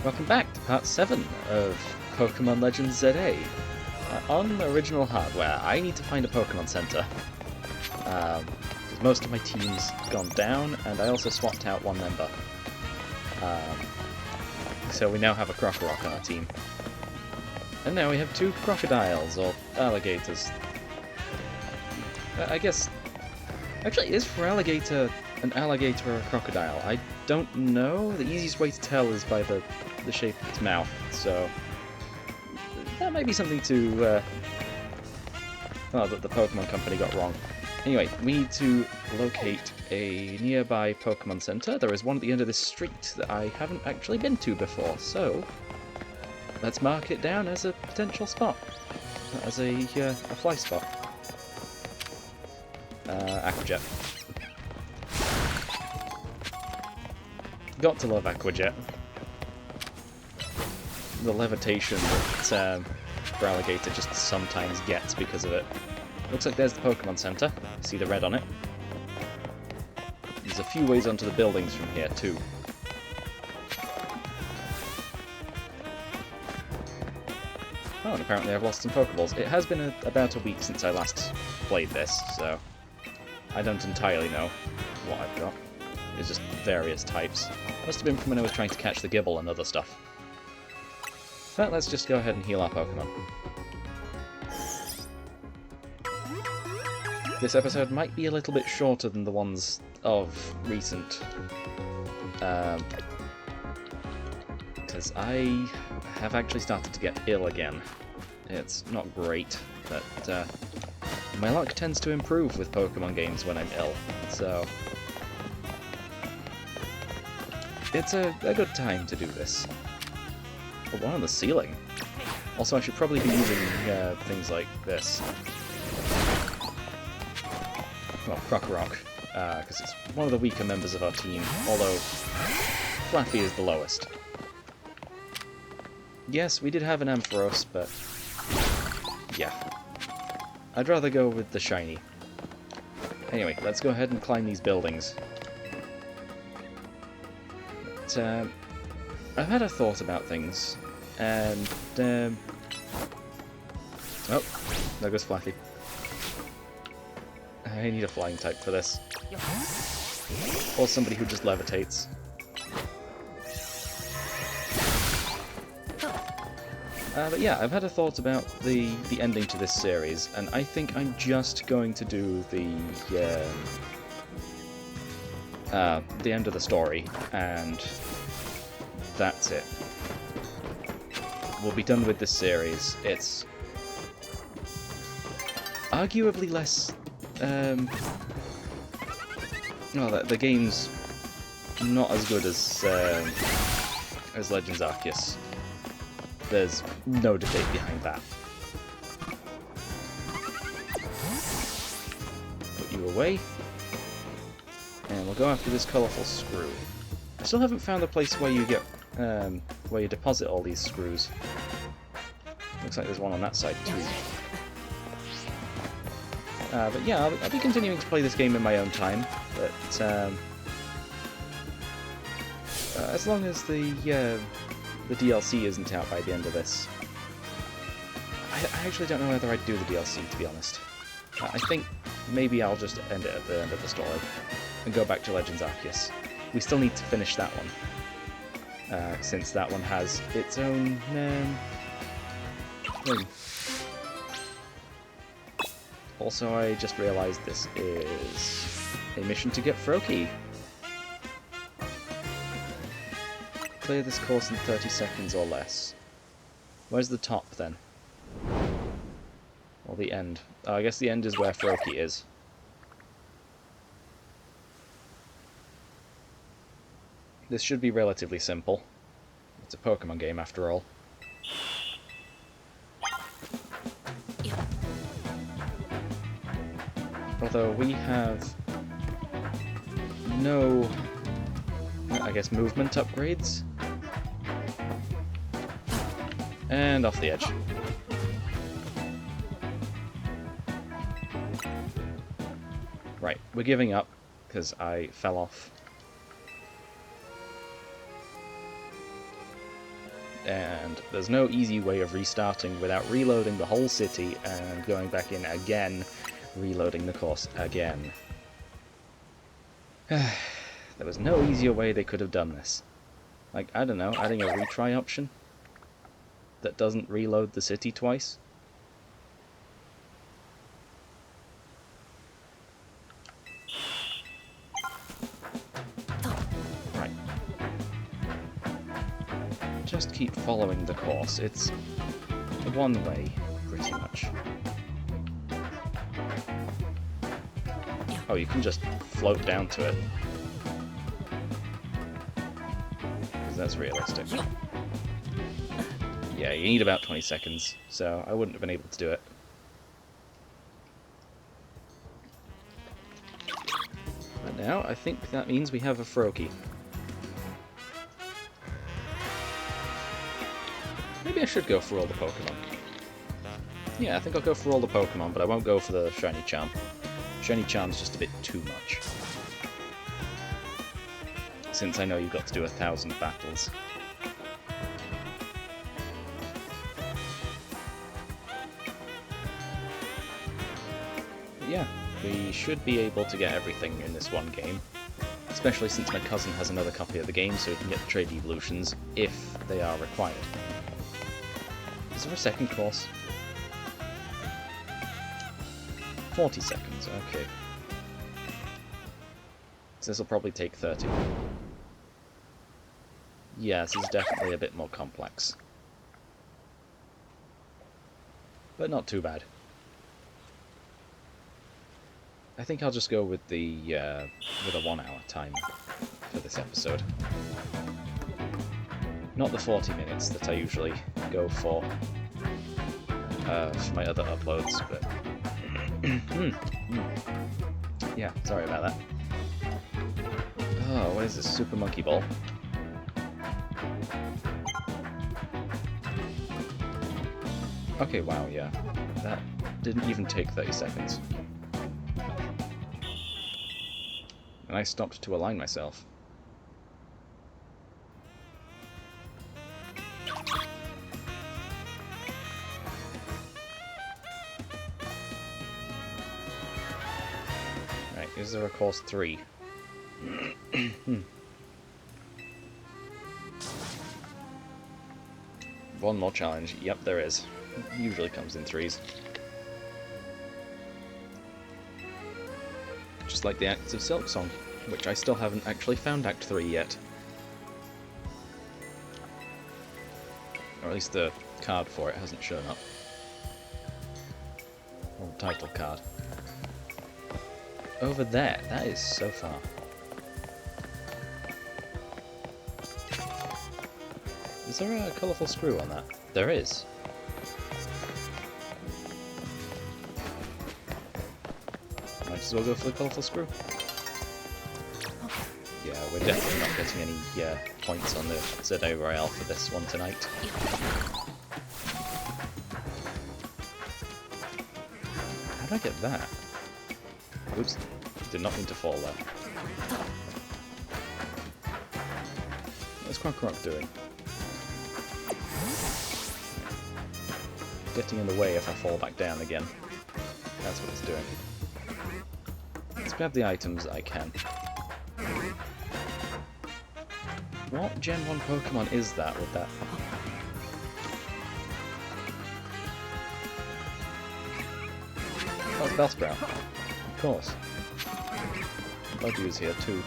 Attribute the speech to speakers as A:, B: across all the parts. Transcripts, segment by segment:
A: Welcome back to part 7 of Pokemon Legends ZA. On original hardware, I need to find a Pokemon Center. Because most of my team's gone down, and I also swapped out one member. So we now have a Krokorok on our team. And now we have 2 crocodiles, or alligators. I guess... Actually, is Feraligatr an alligator or a crocodile? I don't know. The easiest way to tell is by the shape of its mouth, so that might be something to that the Pokemon Company got wrong. Anyway, we need to locate a nearby Pokemon Center. There is one at the end of this street that I haven't actually been to before, so let's mark it down as a potential spot, as a fly spot. Aquajet. Got to love Aquajet. The levitation that Feraligatr just sometimes gets because of it. Looks like there's the Pokemon Center. See the red on it. There's a few ways onto the buildings from here too. Oh, and apparently I've lost some Pokeballs. It has been about a week since I last played this, so I don't entirely know what I've got. It's just various types. Must have been from when I was trying to catch the Gibble and other stuff. But let's just go ahead and heal our Pokemon. This episode might be a little bit shorter than the ones of recent. Because I have actually started to get ill again. It's not great, but my luck tends to improve with Pokemon games when I'm ill, so it's a good time to do this. But one on the ceiling. Also, I should probably be using things like this. Well, Krokorok, because it's one of the weaker members of our team, although Flaffy is the lowest. Yes, we did have an Ampharos, but yeah. I'd rather go with the shiny. Anyway, let's go ahead and climb these buildings. But, I've had a thought about things, and oh, there goes Flaffy. I need a flying type for this. Or somebody who just levitates. But yeah, I've had a thought about the ending to this series, and I think I'm just going to do the end of the story, and that's it. We'll be done with this series. It's arguably less... well, the game's not as good as Legends Arceus. There's no debate behind that. Put you away. And we'll go after this colourful screw. I still haven't found the place where you get where you deposit all these screws. Looks like there's one on that side too. But yeah, I'll be continuing to play this game in my own time, but as long as the DLC isn't out by the end of this. I actually don't know whether I'd do the DLC, to be honest. I think maybe I'll just end it at the end of the story and go back to Legends Arceus. We still need to finish that one, since that one has its own thing. Also, I just realised this is a mission to get Froakie. Clear this course in 30 seconds or less. Where's the top, then? Or the end? Oh, I guess the end is where Froakie is. This should be relatively simple. It's a Pokemon game, after all. Although we have no, I guess, movement upgrades. And off the edge. Right, we're giving up, because I fell off. and there's no easy way of restarting without reloading the whole city and going back in again, reloading the course again. There was no easier way they could have done this. Like, I don't know, adding a retry option that doesn't reload the city twice? Right. Just keep following the course. It's one way, pretty much. Oh, you can just float down to it. Because that's realistic. Yeah, you need about 20 seconds, so I wouldn't have been able to do it. But now, I think that means we have a Froakie. Maybe I should go for all the Pokémon. Yeah, I think I'll go for all the Pokémon, but I won't go for the Shiny Charm. Shiny Charm's just a bit too much. Since I know you've got to do 1,000 battles. But yeah, we should be able to get everything in this one game. Especially since my cousin has another copy of the game, so we can get the trade evolutions if they are required. Is there a second course? 40 seconds, okay. So this will probably take 30. Yeah, this is definitely a bit more complex. But not too bad. I think I'll just go with the with a 1 hour time for this episode. Not the 40 minutes that I usually go for my other uploads, but yeah, sorry about that. Oh, what is this? Super Monkey Ball? Okay, wow, yeah. That didn't even take 30 seconds. And I stopped to align myself. Right, is there a course 3? One more challenge. Yep, there is. Usually comes in 3s. Just like the Acts of Silk Song, which I still haven't actually found Act 3 yet. Or at least the card for it hasn't shown up. Or the title card. Over there, that is so far. Is there a colourful screw on that? There is. Might as well go for the colourful screw. Yeah, we're definitely not getting any points on the ZA Royale for this one tonight. How did I get that? Oops, did not mean to fall there. What's Croc doing? Getting in the way if I fall back down again. That's what it's doing. Let's grab the items I can. What Gen 1 Pokemon is that with that? Oh, it's Bellsprout. Of course. Budgew's here too.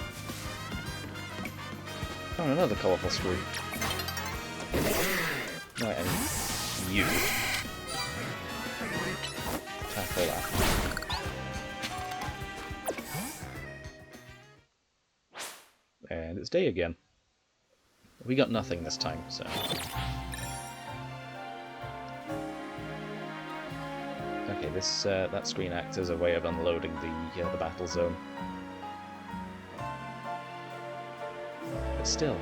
A: Oh, another colourful screw. Right, and you. Tackle that. And it's day again. We got nothing this time, so... Okay, this that screen acts as a way of unloading the battle zone. But still,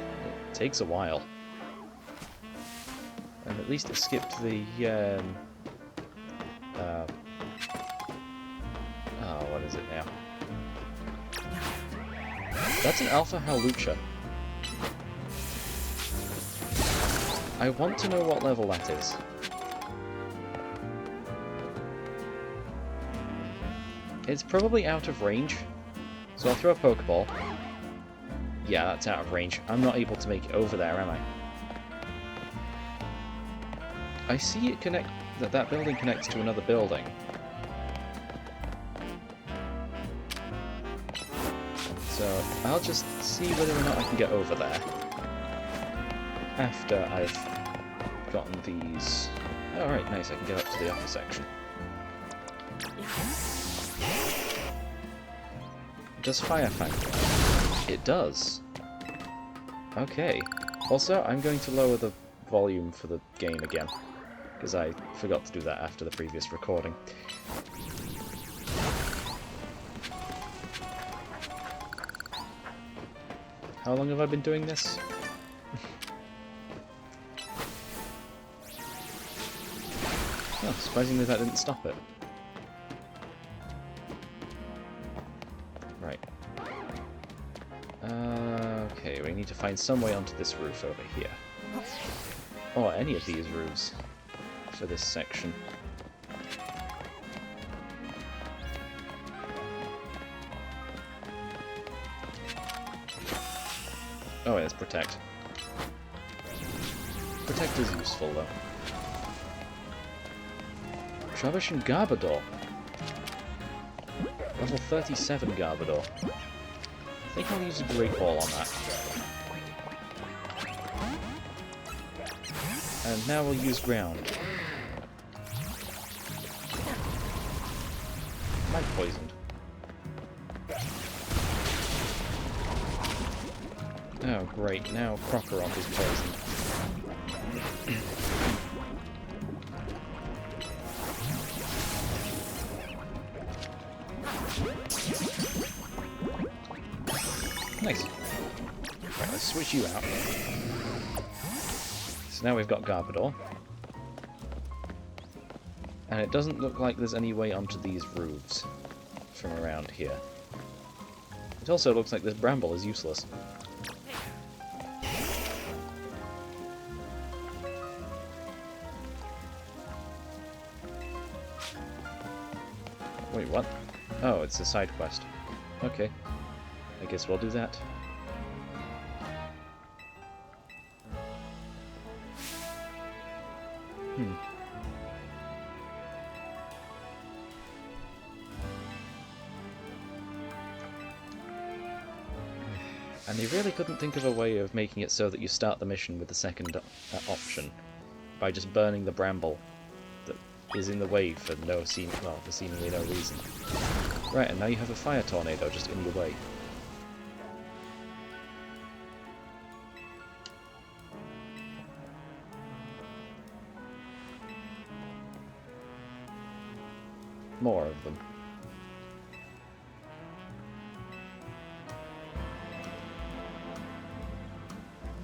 A: it takes a while. And at least it skipped the... oh, what is it now? That's an Alpha Howlucha. I want to know what level that is. It's probably out of range, so I'll throw a Pokeball. Yeah, that's out of range. I'm not able to make it over there, am I? I see it connect... that building connects to another building. So I'll just see whether or not I can get over there after I've gotten these... Alright, nice, I can get up to the upper section. Does Fire Fang? It does. Okay. Also, I'm going to lower the volume for the game again, because I forgot to do that after the previous recording. How long have I been doing this? Oh, surprisingly that didn't stop it. Right. Okay, we need to find some way onto this roof over here. Or any of these roofs for this section. Oh, yeah, it's Protect. Protect is useful, though. Trubbish and Garbodor. Level 37 Garbodor. I think I'll use a Great Ball on that. And now we'll use Ground. Am I poisoned? Oh great, now Krokorok is poisoned. Nice. Right, let's switch you out. So now we've got Garbodor. And it doesn't look like there's any way onto these roofs from around here. It also looks like this Bramble is useless. Wait, what? Oh, it's a side quest. Okay. I guess we'll do that. And they really couldn't think of a way of making it so that you start the mission with the second option, by just burning the Bramble that is in the way for for seemingly no reason. Right, and now you have a Fire Tornado just in your way. More of them.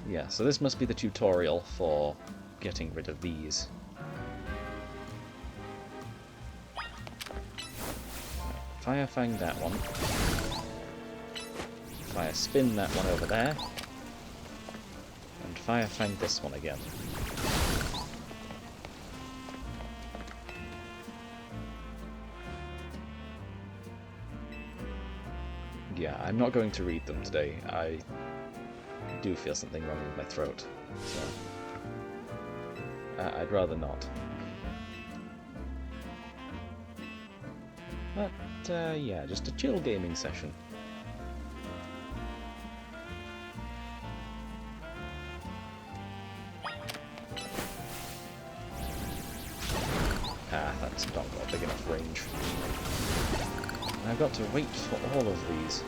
A: Yeah, so this must be the tutorial for getting rid of these. Fire Fang that one. Fire Spin that one over there. And Fire Fang this one again. Yeah, I'm not going to read them today. I do feel something wrong with my throat, so I'd rather not. But, yeah, just a chill gaming session. Ah, that's not got a big enough range. And I've got to wait for all of these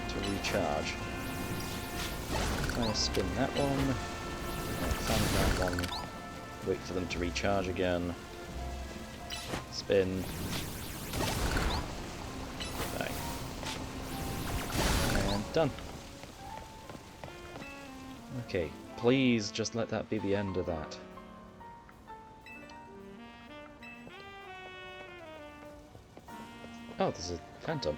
A: to recharge. I'll spin that one, fan that one, wait for them to recharge again, spin, bang, and done. Okay, please just let that be the end of that. Oh, there's a phantom.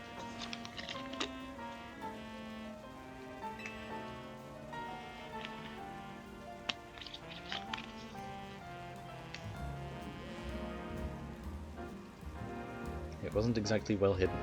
A: It wasn't exactly well hidden.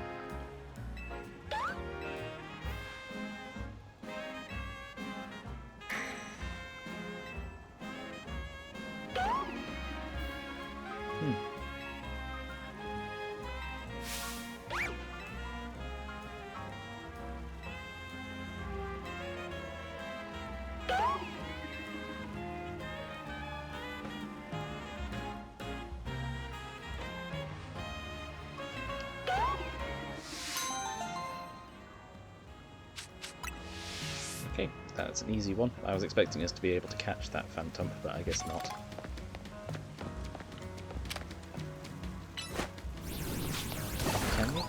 A: Okay, that's an easy one. I was expecting us to be able to catch that Phantom, but I guess not. Can we?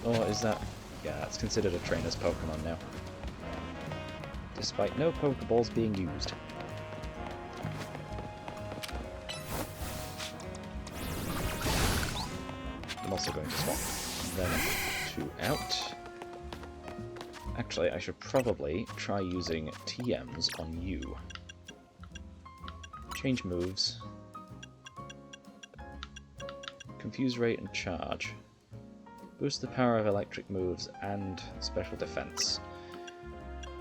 A: Or is that... yeah, it's considered a trainer's Pokemon now. Despite no Pokeballs being used. I'm also going to swap them two out. Actually, I should probably try using TMs on you. Change moves. Confuse rate and charge. Boost the power of electric moves and special defense.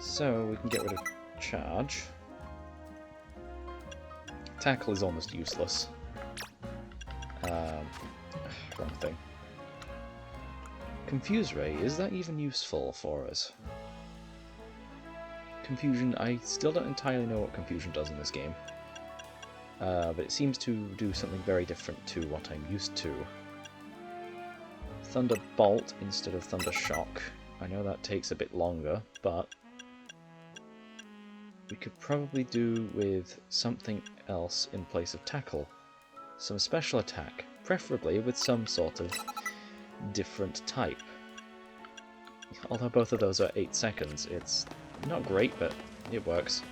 A: So we can get rid of charge. Tackle is almost useless. Wrong thing. Confuse Ray, is that even useful for us? Confusion, I still don't entirely know what Confusion does in this game. But it seems to do something very different to what I'm used to. Thunderbolt instead of Thunder Shock. I know that takes a bit longer, but we could probably do with something else in place of Tackle. Some special attack, preferably with some sort of different type. Although both of those are 8 seconds, it's not great, but it works.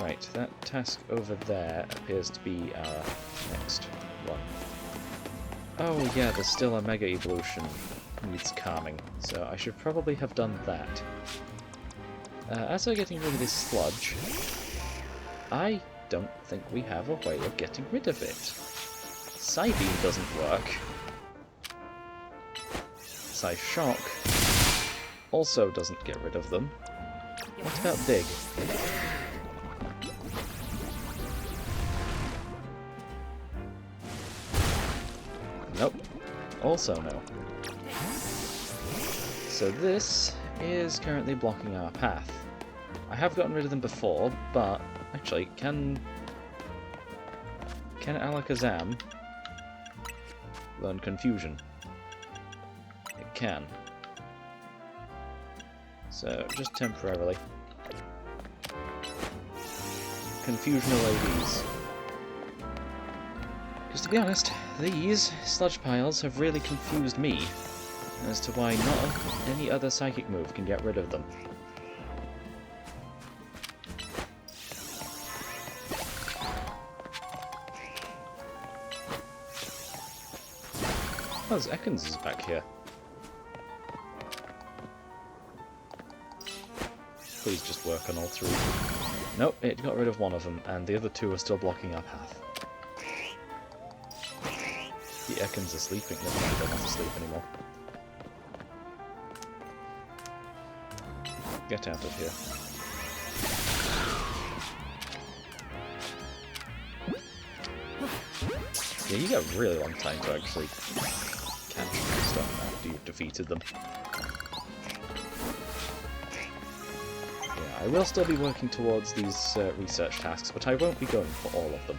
A: Right, that task over there appears to be our next one. Oh yeah, there's still a Mega Evolution needs calming, so I should probably have done that. As I'm getting rid of this sludge, I don't think we have a way of getting rid of it. Psybeam doesn't work. Psyshock also doesn't get rid of them. What about Dig? Nope. Also no. So this is currently blocking our path. I have gotten rid of them before, but actually, can Alakazam learn Confusion? It can. So, just temporarily. Confusion away these. Because to be honest, these sludge piles have really confused me as to why not any other psychic move can get rid of them. Oh, Ekans is back here. Please just work on all three. Nope, it got rid of one of them, and the other two are still blocking our path. The Ekans are sleeping. Never mind, they're not asleep anymore. Get out of here. Yeah, you got a really long time to actually catch stuff after you've defeated them. Yeah, I will still be working towards these research tasks, but I won't be going for all of them.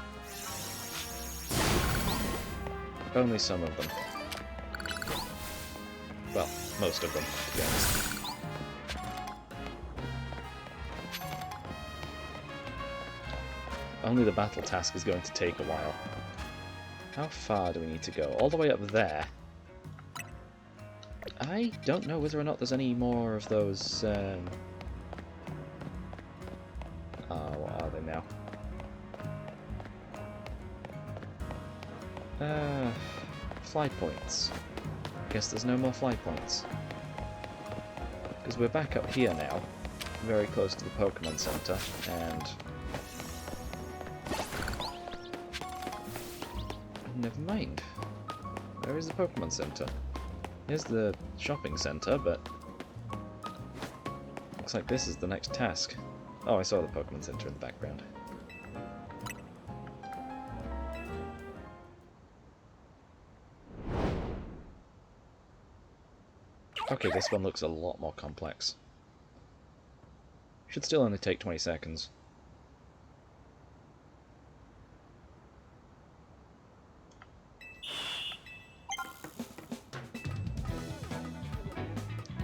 A: Only some of them. Well, most of them, to be honest. Only the battle task is going to take a while. How far do we need to go? All the way up there. I don't know whether or not there's any more of those, what are they now? Fly points. Guess there's no more fly points. Because we're back up here now, very close to the Pokemon Center, and never mind. Where is the Pokemon Center? Here's the shopping center, but looks like this is the next task. Oh, I saw the Pokemon Center in the background. Okay, this one looks a lot more complex. Should still only take 20 seconds.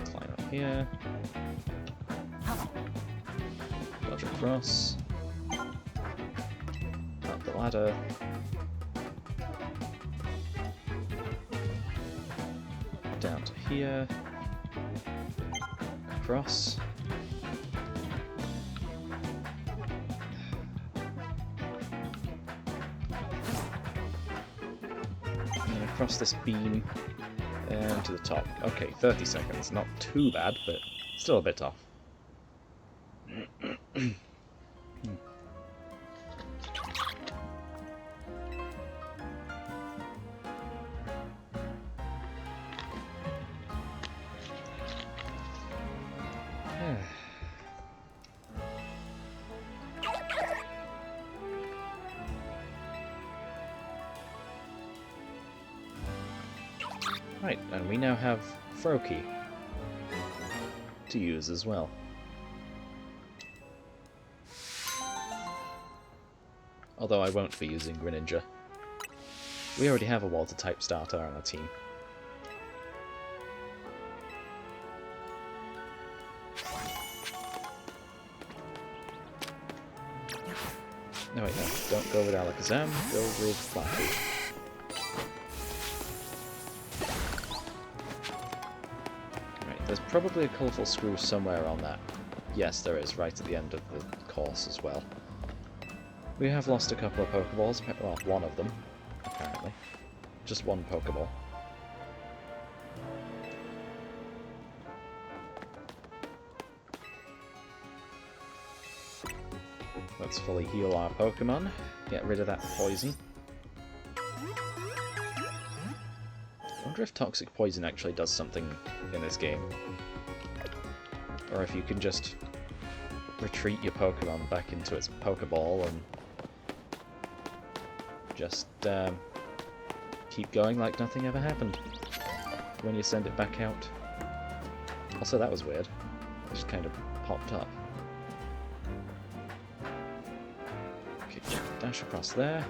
A: Climb up here. Dodge across. Up the ladder. Down to here. Across. And across this beam and to the top. Okay, 30 seconds. Not too bad, but still a bit off. Right, and we now have Froakie to use as well. Although I won't be using Greninja. We already have a water-type starter on our team. No wait, no, don't go with Alakazam, go with Froakie. There's probably a colourful screw somewhere on that. Yes, there is, right at the end of the course as well. We have lost a couple of Pokeballs, well, one of them, apparently. Just one Pokeball. Let's fully heal our Pokemon, get rid of that poison. I wonder if Toxic Poison actually does something in this game. Or if you can just retreat your Pokemon back into its Pokeball and just keep going like nothing ever happened when you send it back out. Also, that was weird. It just kind of popped up. Okay, dash across there.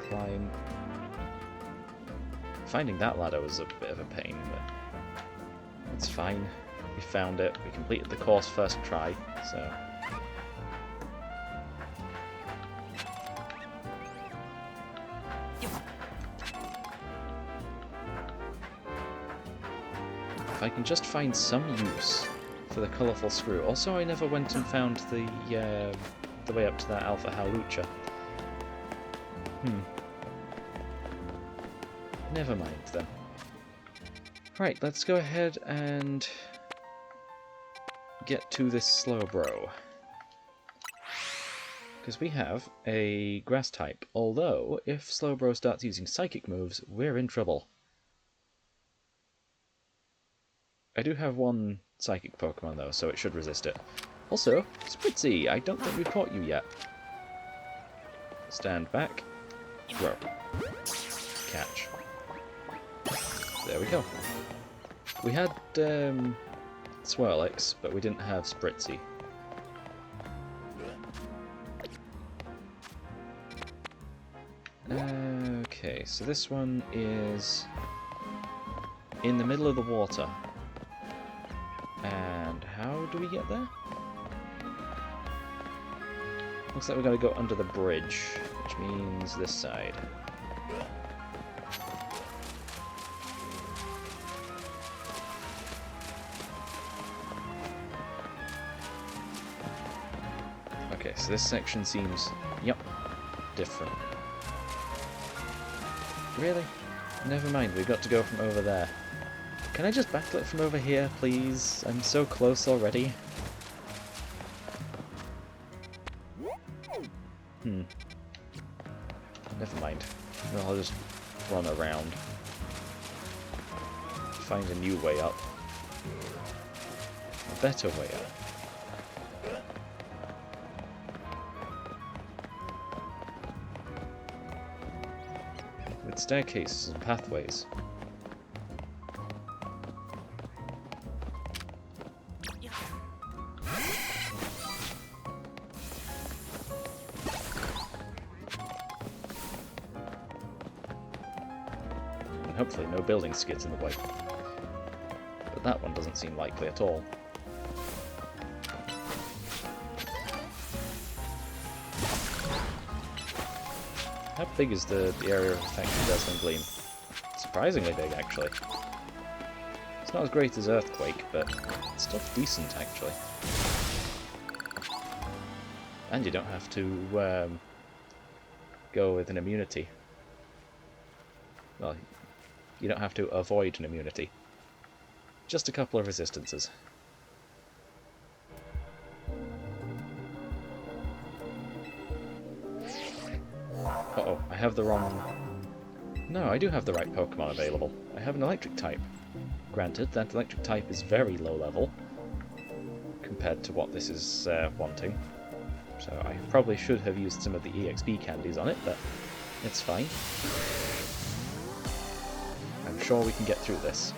A: Climb. Finding that ladder was a bit of a pain, but it's fine. We found it. We completed the course first try, so... If I can just find some use for the colourful screw. Also, I never went and found the way up to that Alpha Hawlucha. Never mind, then. Right, let's go ahead and get to this Slowbro. Because we have a Grass type, although if Slowbro starts using Psychic moves, we're in trouble. I do have one Psychic Pokemon, though, so it should resist it. Also, Spritzy, I don't think we've caught you yet. Stand back. Throw. Catch. There we go. We had Swirlix, but we didn't have Spritzy. Okay, so this one is in the middle of the water. And how do we get there? Looks like we've got to go under the bridge, which means this side. Okay, so this section seems, yep, different. Really? Never mind, we've got to go from over there. Can I just battle it from over here, please? I'm so close already. Never mind. Well, I'll just run around. Find a new way up. A better way up. With staircases and pathways. And hopefully no building skids in the way. But that one doesn't seem likely at all. How big is the area of effect of Dazzling Gleam? Surprisingly big, actually. It's not as great as Earthquake, but it's still decent, actually. And you don't have to go with an immunity. Well, you don't have to avoid an immunity. Just a couple of resistances. Uh-oh, I have the wrong... No, I do have the right Pokemon available. I have an electric type. Granted, that electric type is very low level compared to what this is wanting. So I probably should have used some of the EXP candies on it, but it's fine. I'm sure we can get through this.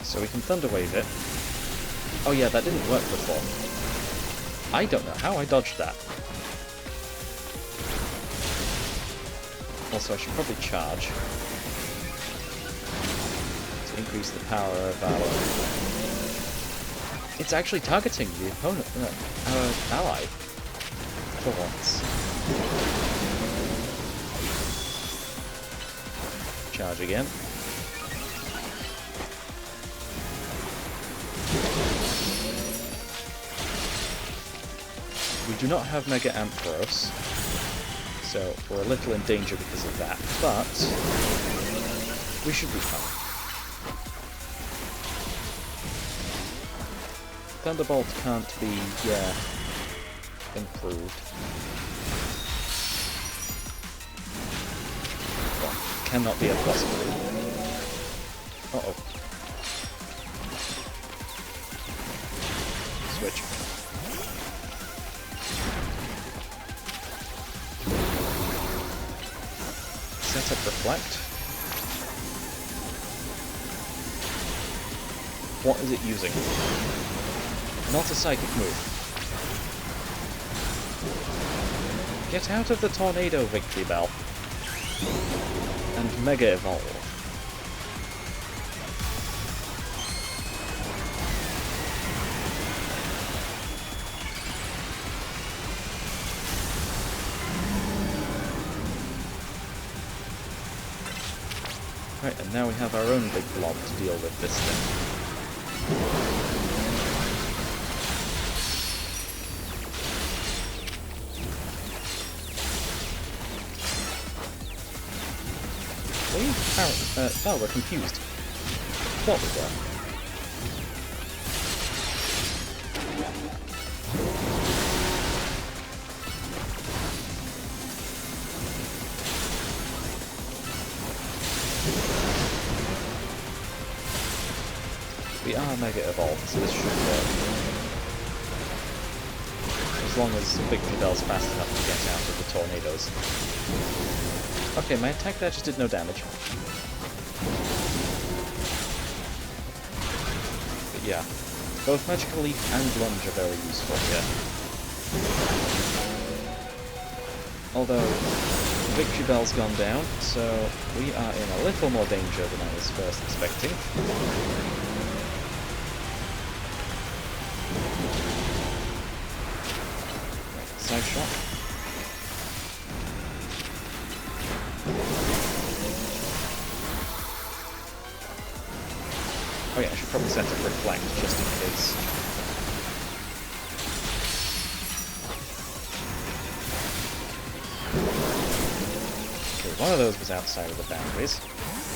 A: So we can Thunder Wave it. Oh yeah, that didn't work before. I don't know how I dodged that. Also, I should probably charge to increase the power of our... It's actually targeting the opponent, our ally, for once. Charge again. We do not have Mega Ampharos, so we're a little in danger because of that, but we should be fine. Thunderbolt can't be, improved. Well, cannot be a possibility. Uh-oh. Switch. Set up Reflect. What is it using? Not a psychic move. Get out of the Tornado, Victory Bell. And Mega Evolve. Right, and now we have our own big blob to deal with this thing. Oh, we're confused. Thought we were. We are Mega Evolved, so this should work. As long as Victory Bell's fast enough to get out of the tornadoes. Okay, my attack there just did no damage. But yeah, both Magical Leaf and Lunge are very useful here. Although, Victory Bell's gone down, so we are in a little more danger than I was first expecting. Side shot. Oh yeah, I should probably set up Reflect just in case. Okay, one of those was outside of the boundaries.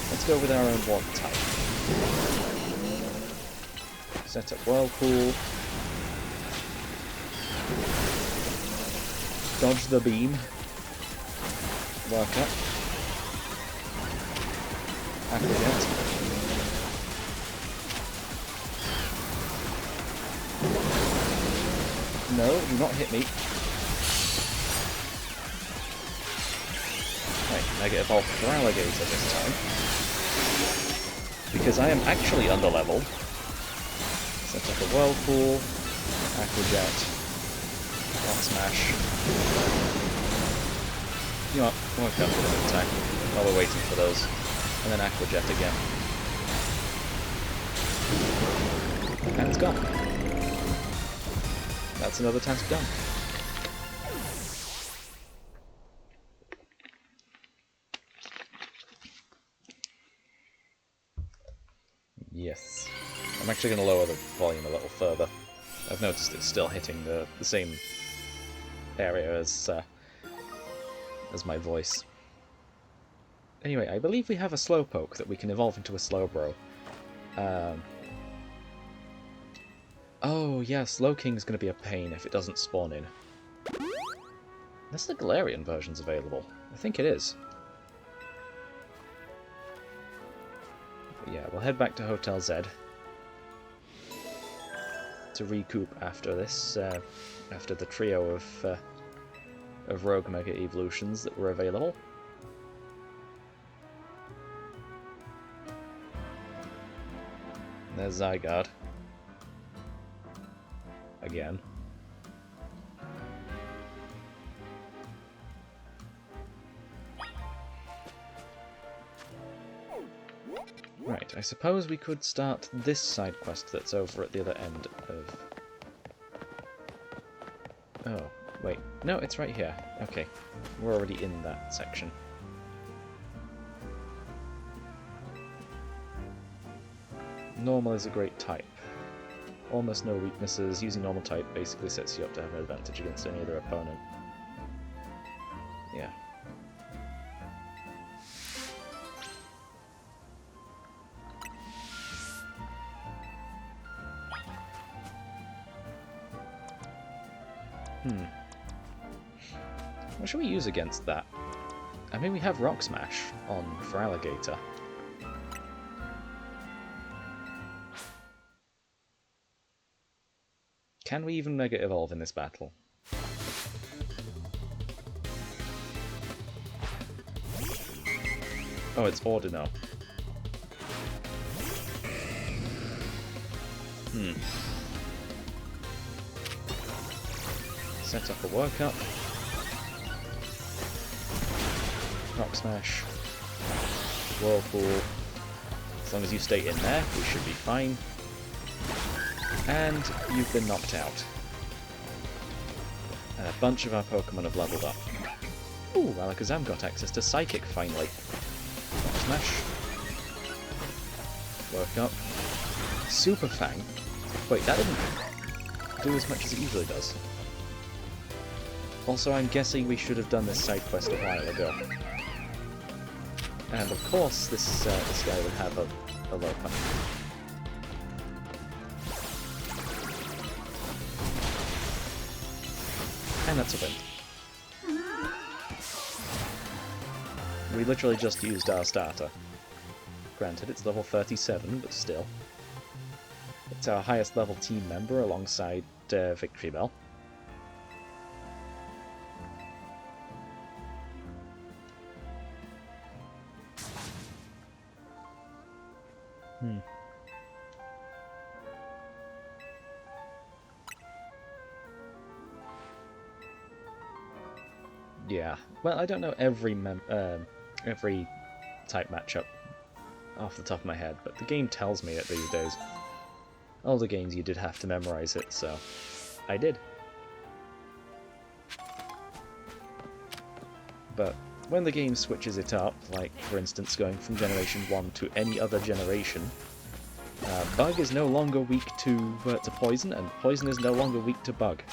A: Let's go with our own water type. Set up Whirlpool. Dodge the beam. Work up. Acrobate. No, do not hit me. Right, negative off for Alligator this time. Because I am actually underleveled. Set up a Whirlpool. Aquajet. Rock Smash. You know what? Work up with an attack while we're waiting for those. And then Aquajet again. And it's gone. That's another task done. Yes. I'm actually going to lower the volume a little further. I've noticed it's still hitting the same area as my voice. Anyway, I believe we have a Slowpoke that we can evolve into a Slowbro. Oh, yeah, Slowking's going to be a pain if it doesn't spawn in. Unless the Galarian version's available. I think it is. But yeah, we'll head back to Hotel Z to recoup after this, after the trio of Rogue Mega Evolutions that were available. There's Zygarde. Again. Right, I suppose we could start this side quest that's over at the other end of... Oh, wait. No, it's right here. Okay. We're already in that section. Normal is a great type. Almost no weaknesses. Using normal type basically sets you up to have an advantage against any other opponent. Yeah. What should we use against that? I mean, we have Rock Smash on for Alligator. Can we even Mega Evolve in this battle? Oh, it's Ordino. Set up a workup. Rock Smash. Whirlpool. As long as you stay in there, we should be fine. And you've been knocked out. And a bunch of our Pokemon have leveled up. Ooh, Alakazam got access to Psychic finally. Rock Smash. Work up. Super Fang. Wait, that didn't do as much as it usually does. Also, I'm guessing we should have done this side quest a while ago. And of course, this guy would have a low punch. And that's a win. We literally just used our starter. Granted, it's level 37, but still. It's our highest level team member alongside Victory Bell. Yeah, well, I don't know every type matchup off the top of my head, but the game tells me it these days. Older games you did have to memorize it, so I did. But when the game switches it up, like for instance going from Generation 1 to any other generation, Bug is no longer weak to poison, and poison is no longer weak to bug.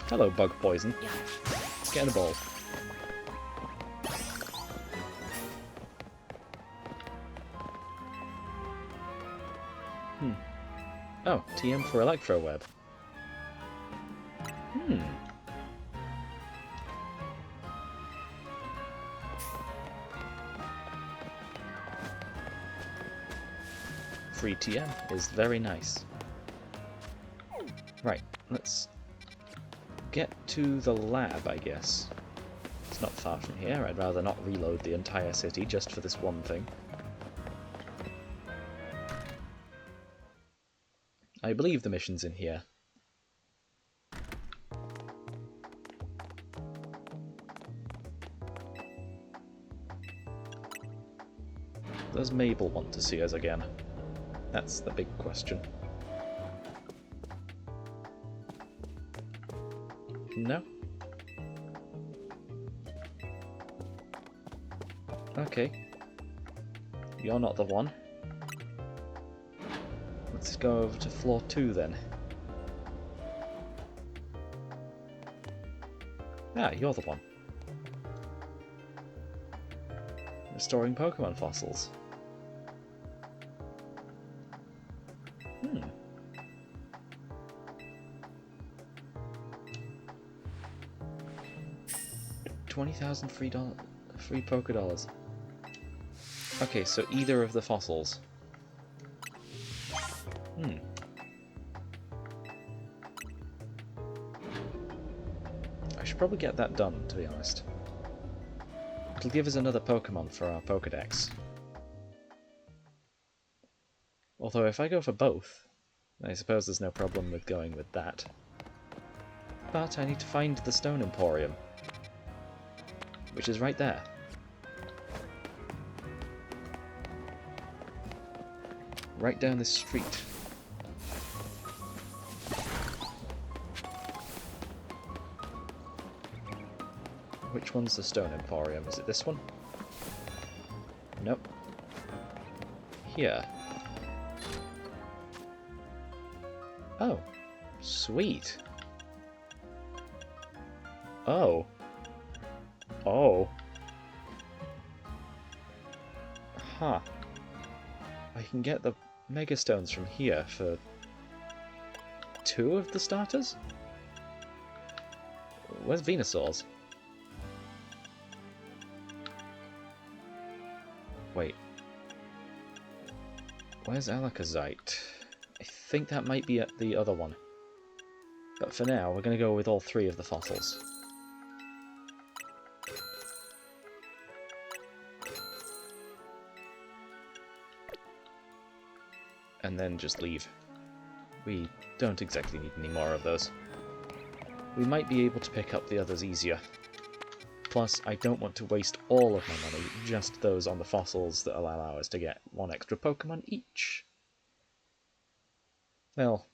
A: Hello, bug poison. Let's get in the ball. Oh, TM for Electro Web. Free TM is very nice. Right, let's get to the lab, I guess. It's not far from here. I'd rather not reload the entire city just for this one thing. I believe the mission's in here. Does Mabel want to see us again? That's the big question. No? Okay. You're not the one. Let's go over to floor 2 then. Ah, you're the one. Restoring Pokémon fossils. Hmm. 20,000 free Pokédollars. Okay, so either of the fossils. I should probably get that done, to be honest. It'll give us another Pokemon for our Pokedex. Although if I go for both, I suppose there's no problem with going with that. But I need to find the Stone Emporium, which is right there. Right down this street. Which one's the Stone Emporium? Is it this one? Nope. Here. Oh. Sweet. Oh. Oh. Huh. I can get the Mega Stones from here for 2 of the starters? Where's Venusaur's? Wait. Where's Alakazite? I think that might be at the other one. But for now, we're going to go with all 3 of the fossils. And then just leave. We don't exactly need any more of those. We might be able to pick up the others easier. Plus, I don't want to waste all of my money, just those on the fossils that allow us to get 1 extra Pokemon each. Well,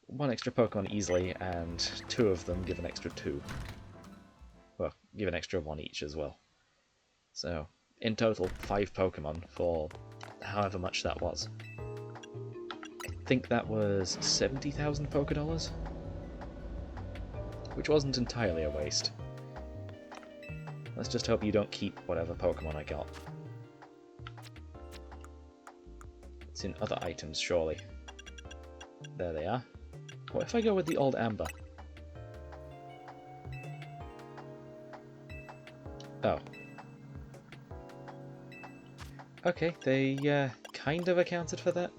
A: 1 extra Pokemon easily, and 2 of them give an extra 2. Well, give an extra 1 each as well. So, in total, 5 Pokemon for however much that was. I think that was 70,000 Pokédollars? Which wasn't entirely a waste. Let's just hope you don't keep whatever Pokemon I got. It's in other items, surely. There they are. What if I go with the old Amber? Oh. Okay, they kind of accounted for that.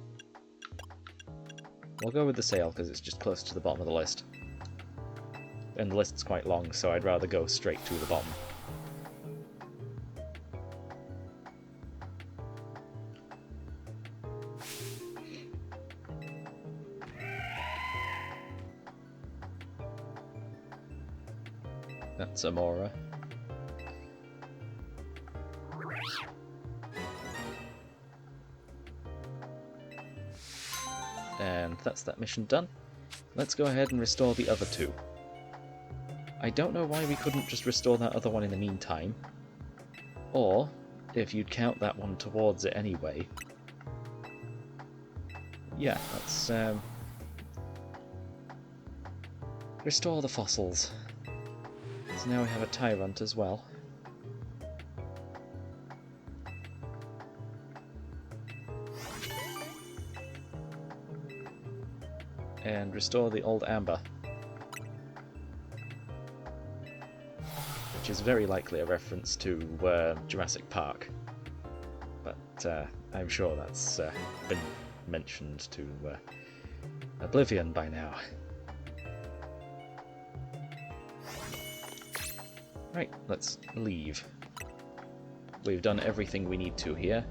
A: We'll go with the sale because it's just close to the bottom of the list. And the list's quite long, so I'd rather go straight to the bottom. That's Amora. And that's that mission done. Let's go ahead and restore the other 2. I don't know why we couldn't just restore that other one in the meantime. Or if you'd count that one towards it anyway. Yeah, let's restore the fossils. So now we have a tyrant as well. And restore the old amber. Which is very likely a reference to Jurassic Park. But I'm sure that's been mentioned to oblivion by now. Right, let's leave. We've done everything we need to here.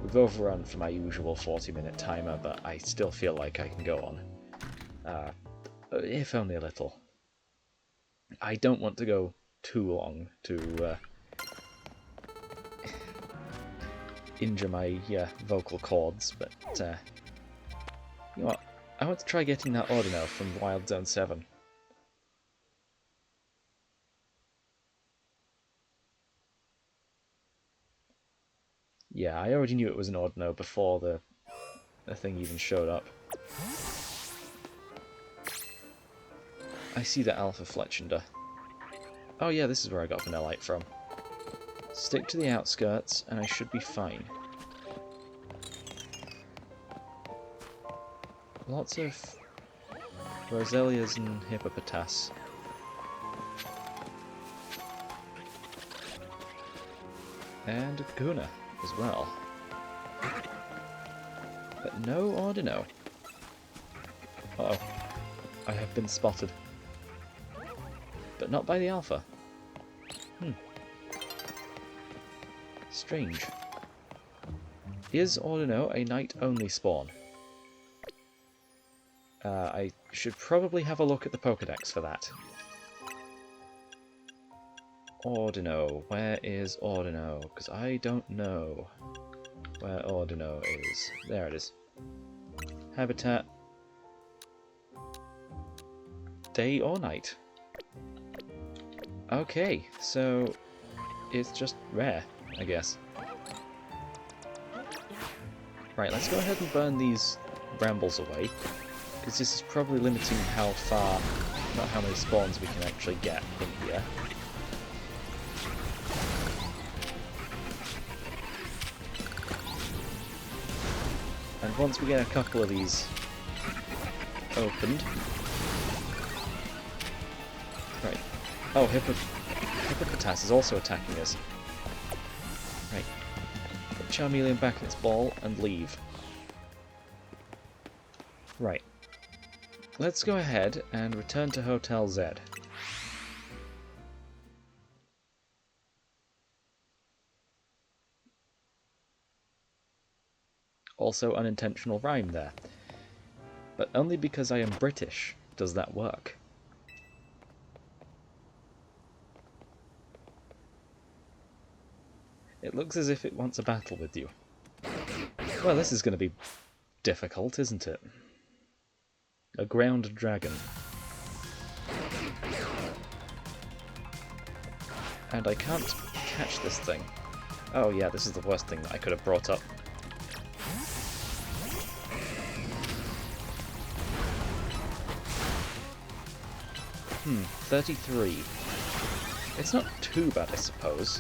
A: We've overrun for my usual 40-minute timer, but I still feel like I can go on. If only a little. I don't want to go too long to injure my vocal cords, but you know what? I want to try getting that Ordino from Wild Zone 7. Yeah, I already knew it was an Ordino before the thing even showed up. I see the Alpha Fletchender. Oh yeah, this is where I got Vanillite from. Stick to the outskirts and I should be fine. Lots of Roselias and Hippopotas. And a Guna as well. But no Ordino. Uh-oh. I have been spotted. But not by the Alpha. Strange. Is Ordino a night-only spawn? I should probably have a look at the Pokédex for that. Ordino. Where is Ordino? Because I don't know where Ordino is. There it is. Habitat. Day or night? Okay, so it's just rare, I guess. Right, let's go ahead and burn these brambles away, because this is probably limiting how far, not how many spawns we can actually get in here. And once we get a couple of these opened... Right. Oh, Hippopotas is also attacking us. Right. Put Charmeleon back in its ball and leave. Right. Let's go ahead and return to Hotel Z. Also unintentional rhyme there. But only because I am British does that work. It looks as if it wants a battle with you. Well, this is going to be difficult, isn't it? A ground dragon. And I can't catch this thing. Oh yeah, this is the worst thing that I could have brought up. 33. It's not too bad, I suppose.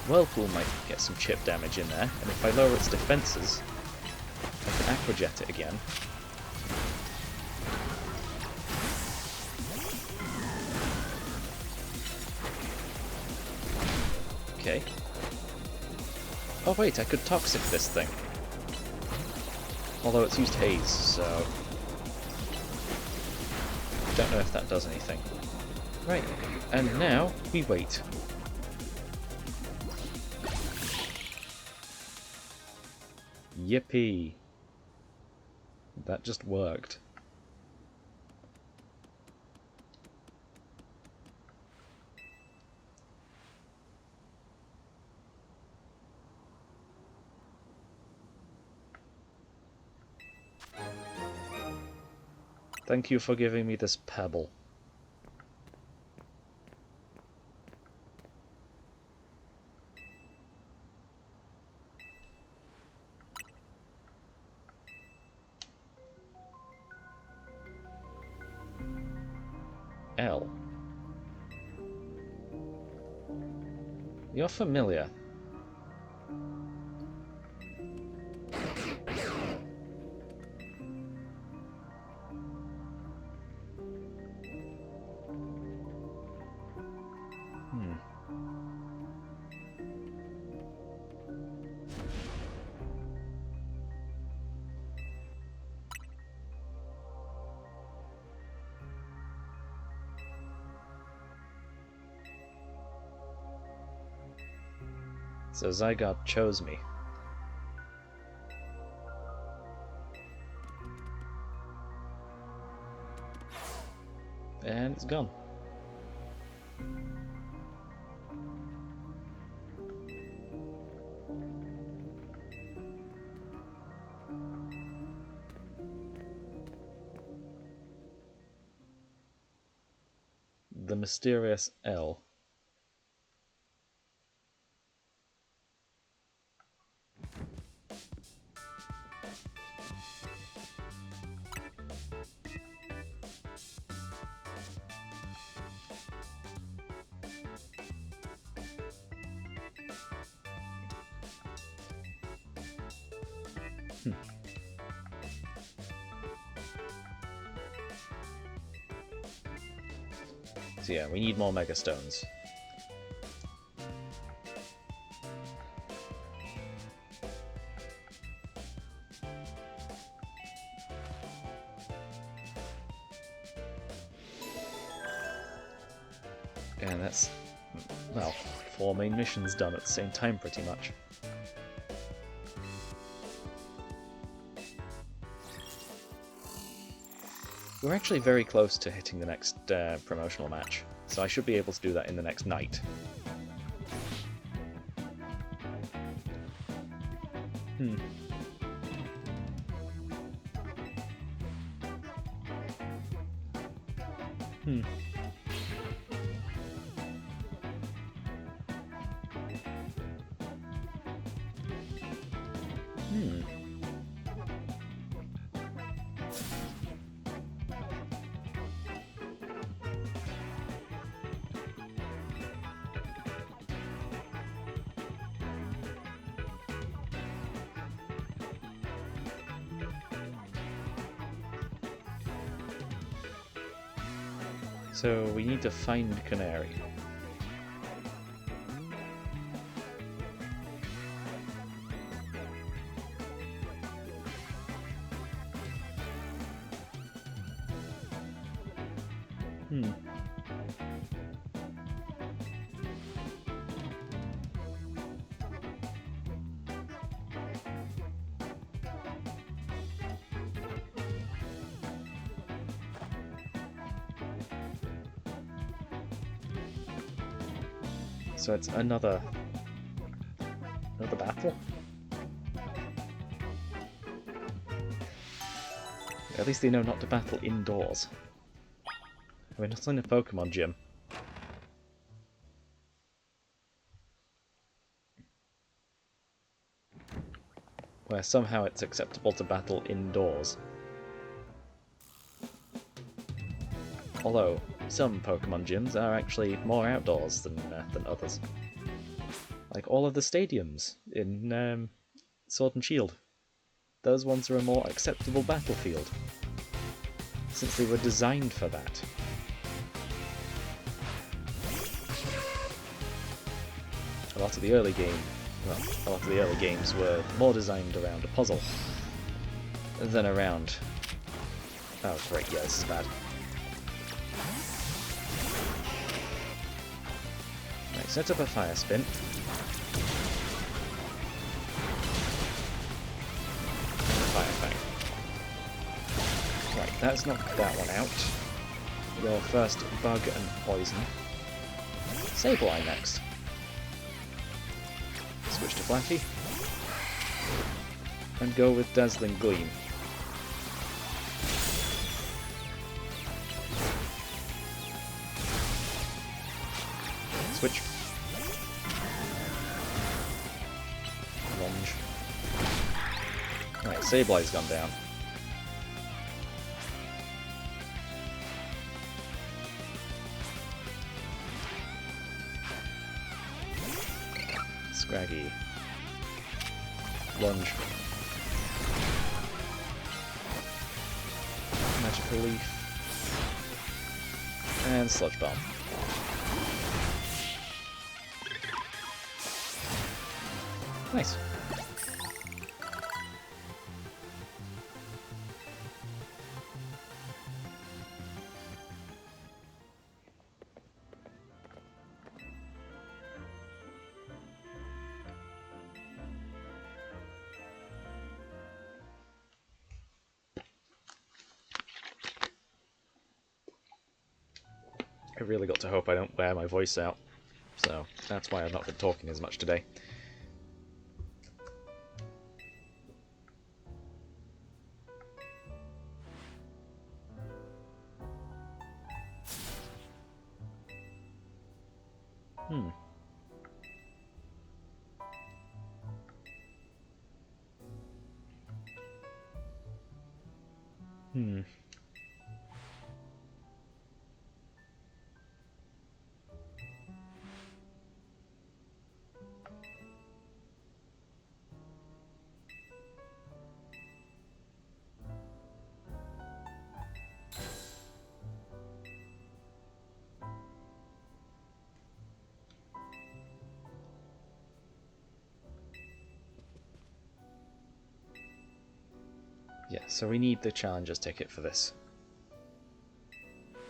A: Whirlpool might get some chip damage in there, and if I lower its defences, I can Aquajet it again. Okay. Oh wait, I could Toxic this thing. Although it's used Haze, so... don't know if that does anything. Right, and now we wait. Yippee! That just worked. Thank you for giving me this pebble. L. You're familiar. So Zygarde chose me. And it's gone. The mysterious L. So yeah, we need more Mega Stones. And that's, well, 4 main missions done at the same time pretty much. We're actually very close to hitting the next promotional match, so I should be able to do that in the next night. Hmm. Hmm. Hmm. So we need to find Canary. Hmm. So it's another battle? At least they know not to battle indoors. We're not in a Pokemon gym. Where somehow it's acceptable to battle indoors. Although, some Pokemon gyms are actually more outdoors than others. Like all of the stadiums in Sword and Shield. Those ones are a more acceptable battlefield, since they were designed for that. A lot of the early games were more designed around a puzzle than around... Oh great, yeah, this is bad. Right, set up a fire spin. Right, that's knocked that one out. Your first bug and poison. Sableye next. Switch to Froakie. And go with Dazzling Gleam. Switch. Lunge. Right, Sableye's gone down. Scraggy. Lunge. Magical Leaf. And Sludge Bomb. Nice. I really got to hope I don't wear my voice out, so that's why I've not been talking as much today. Hmm. Hmm. Yeah, so we need the Challenger's ticket for this.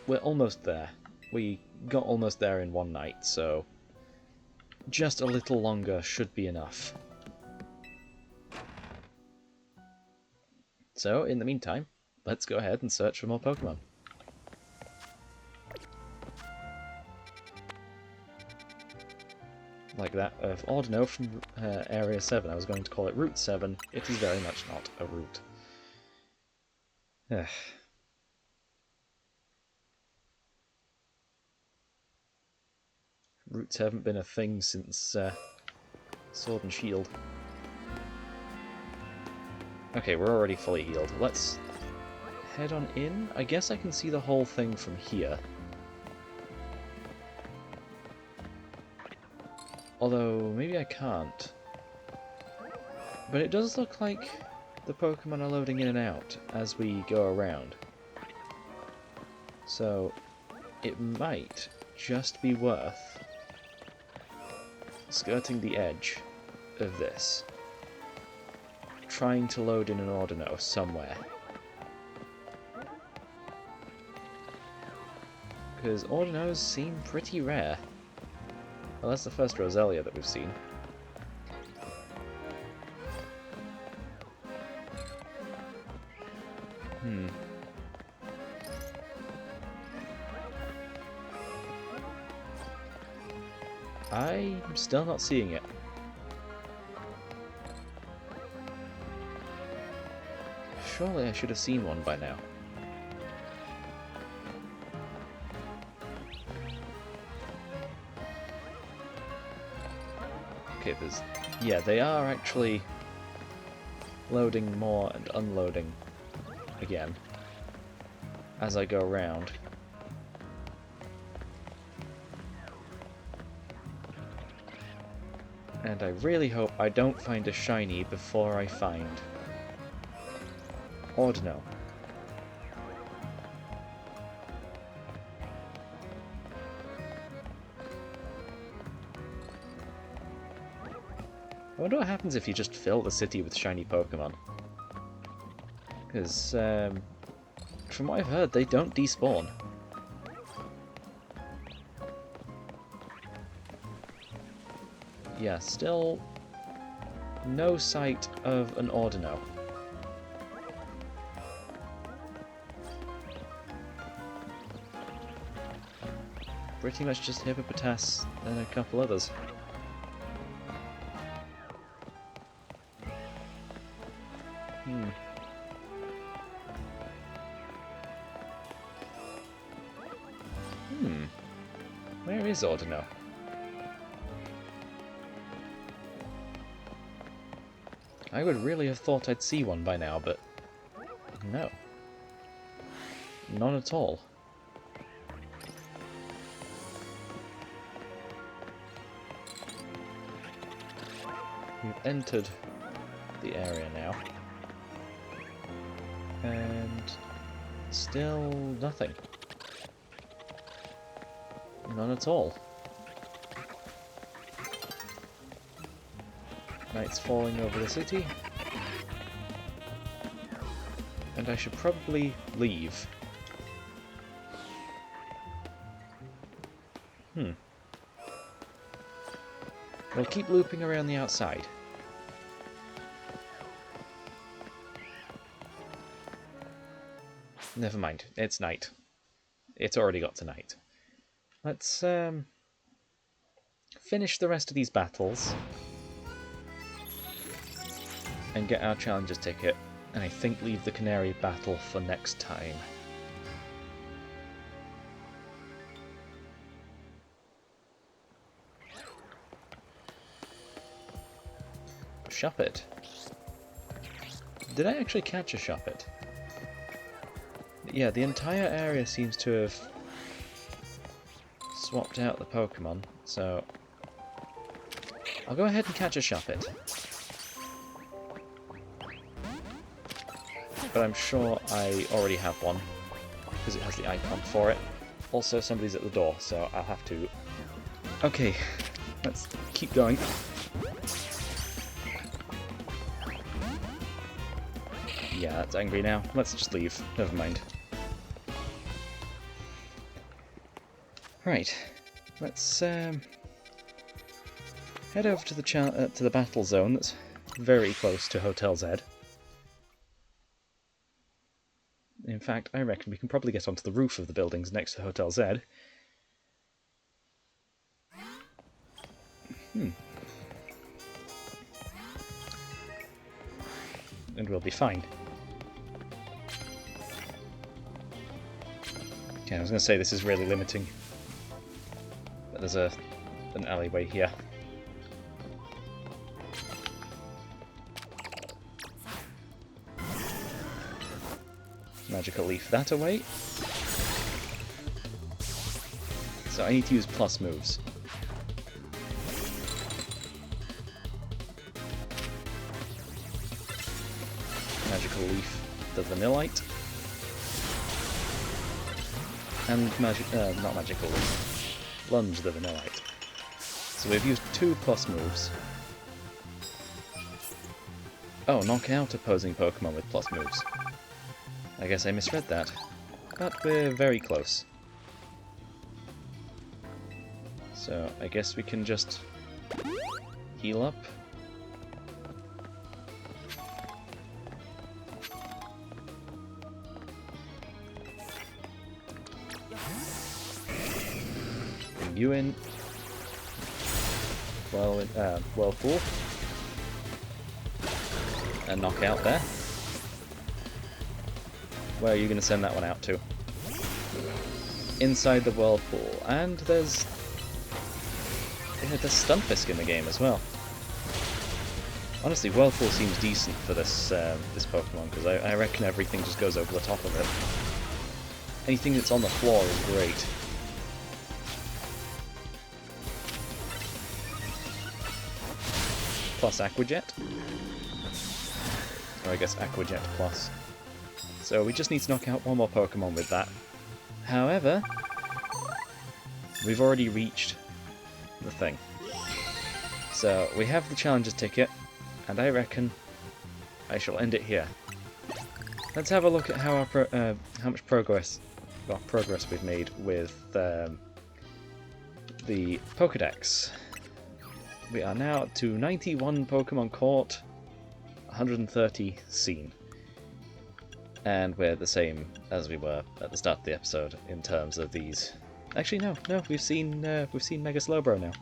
A: We're almost there. We got almost there in one night, so just a little longer should be enough. So, in the meantime, let's go ahead and search for more Pokemon. Like that of Ordino from Area 7. I was going to call it Route 7. It is very much not a route. Ugh. Routes haven't been a thing since Sword and Shield. Okay, we're already fully healed. Let's head on in. I guess I can see the whole thing from here. Although, maybe I can't. But it does look like the Pokemon are loading in and out as we go around. So, it might just be worth skirting the edge of this, trying to load in an Ordino somewhere. Because Ordinos seem pretty rare. Well, that's the first Roselia that we've seen. I'm still not seeing it. Surely I should have seen one by now. Okay, there's... yeah, they are actually loading more and unloading again as I go around. And I really hope I don't find a shiny before I find Ordino. I wonder what happens if you just fill the city with shiny Pokemon. Because, from what I've heard, they don't despawn. Yeah, still no sight of an Ordino. Pretty much just Hippopotas and a couple others. Where is Ordino? I would really have thought I'd see one by now, but no. None at all. we've entered the area now. And still nothing. None at all. Night's falling over the city. And I should probably leave. We'll keep looping around the outside. Never mind, it's night. It's already got to night. Let's finish the rest of these battles and get our challenger's ticket, and I think leave the Canary battle for next time. Shuppet. Did I actually catch a Shuppet? Yeah, the entire area seems to have swapped out the Pokemon, so I'll go ahead and catch a Shuppet. But I'm sure I already have one, because it has the icon for it. Also, somebody's at the door, so I'll have to... Okay, let's keep going. Yeah, that's angry now. Let's just leave. Never mind. Right, let's head over to the battle zone that's very close to Hotel Z. In fact, I reckon we can probably get onto the roof of the buildings next to Hotel Z. And we'll be fine. Okay, I was going to say this is really limiting. But there's an alleyway here. Magical Leaf that away. So I need to use plus moves. Magical Leaf the Vanillite. And not Magical Leaf. Lunge the Vanillite. So we've used 2 plus moves. Oh, knock out opposing Pokemon with plus moves. I guess I misread that. But we're very close. So I guess we can just heal up. Bring you in. Whirlpool. And knock out there. Where are you going to send that one out to? Inside the Whirlpool. And there's... yeah, there's Stunfisk in the game as well. Honestly, Whirlpool seems decent for this this Pokemon, because I reckon everything just goes over the top of it. Anything that's on the floor is great. Plus Aqua Jet. Or I guess Aqua Jet Plus. So we just need to knock out one more Pokemon with that. However, we've already reached the thing. So we have the challenger's ticket, and I reckon I shall end it here. Let's have a look at how much progress we've made with the Pokédex. We are now up to 91 Pokemon caught, 130 seen. And we're the same as we were at the start of the episode in terms of these. Actually, no, we've seen Mega Slowbro now.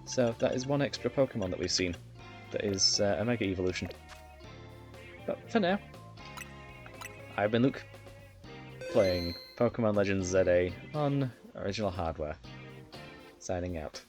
A: So that is one extra Pokemon that we've seen. That is a Mega Evolution. But for now, I've been Luke, playing Pokemon Legends ZA on original hardware. Signing out.